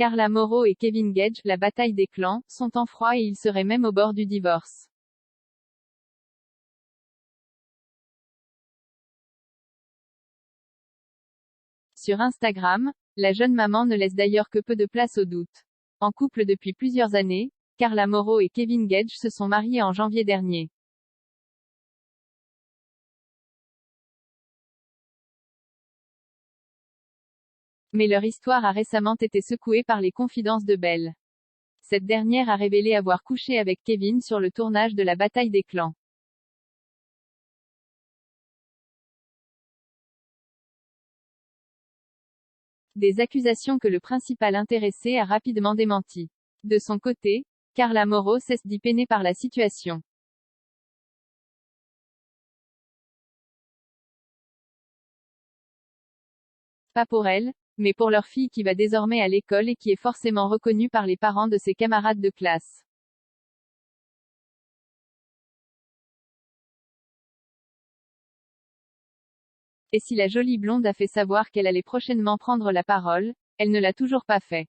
Carla Mauro et Kevin Gage, la bataille des clans, sont en froid et ils seraient même au bord du divorce. Sur Instagram, la jeune maman ne laisse d'ailleurs que peu de place au doute. En couple depuis plusieurs années, Carla Mauro et Kevin Gage se sont mariés en janvier dernier. Mais leur histoire a récemment été secouée par les confidences de Belle. Cette dernière a révélé avoir couché avec Kevin sur le tournage de la bataille des clans. Des accusations que le principal intéressé a rapidement démenties. De son côté, Carla Mauro cesse d'y peiner par la situation. Pas pour elle, mais pour leur fille qui va désormais à l'école et qui est forcément reconnue par les parents de ses camarades de classe. Et si la jolie blonde a fait savoir qu'elle allait prochainement prendre la parole, elle ne l'a toujours pas fait.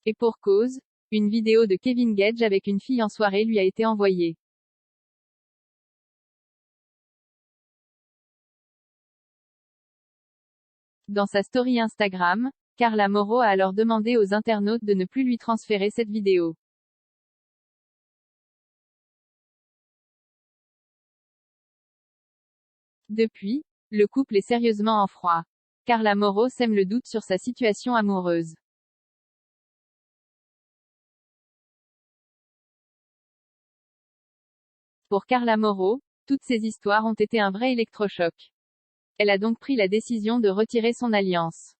Et pour cause, une vidéo de Kevin Gage avec une fille en soirée lui a été envoyée. Dans sa story Instagram, Carla Mauro a alors demandé aux internautes de ne plus lui transférer cette vidéo. Depuis, le couple est sérieusement en froid. Carla Mauro sème le doute sur sa situation amoureuse. Pour Carla Mauro, toutes ces histoires ont été un vrai électrochoc. Elle a donc pris la décision de retirer son alliance.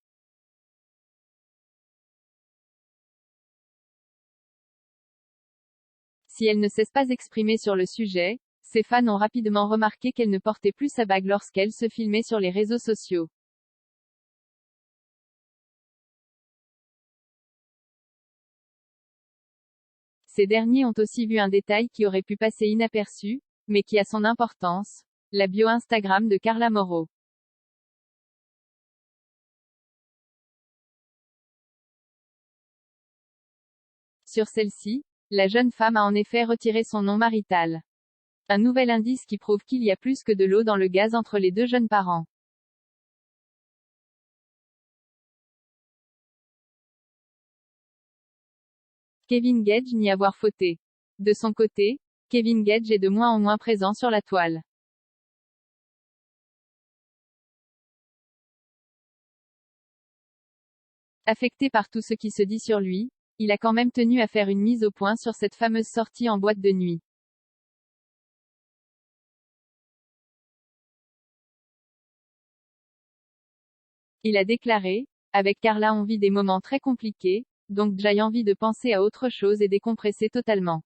Si elle ne s'est pas exprimée sur le sujet, ses fans ont rapidement remarqué qu'elle ne portait plus sa bague lorsqu'elle se filmait sur les réseaux sociaux. Ces derniers ont aussi vu un détail qui aurait pu passer inaperçu, mais qui a son importance, la bio Instagram de Carla Mauro. Sur celle-ci, la jeune femme a en effet retiré son nom marital. Un nouvel indice qui prouve qu'il y a plus que de l'eau dans le gaz entre les deux jeunes parents. Kevin Gage n'y avoir fauté. De son côté, Kevin Gage est de moins en moins présent sur la toile. Affecté par tout ce qui se dit sur lui, il a quand même tenu à faire une mise au point sur cette fameuse sortie en boîte de nuit. Il a déclaré: avec Carla on vit des moments très compliqués, donc j'ai envie de penser à autre chose et décompresser totalement.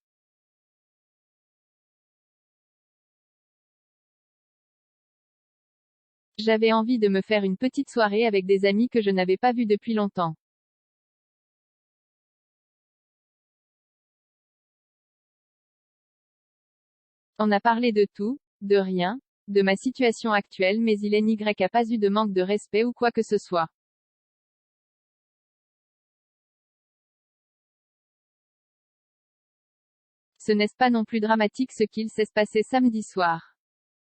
J'avais envie de me faire une petite soirée avec des amis que je n'avais pas vus depuis longtemps. On a parlé de tout, de rien, de ma situation actuelle mais il n'y a pas eu de manque de respect ou quoi que ce soit. Ce n'est pas non plus dramatique ce qu'il s'est passé samedi soir.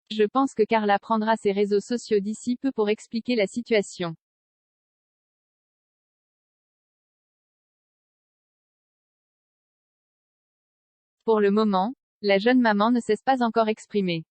Je pense que Carla prendra ses réseaux sociaux d'ici peu pour expliquer la situation. Pour le moment, la jeune maman ne s'est pas encore exprimée.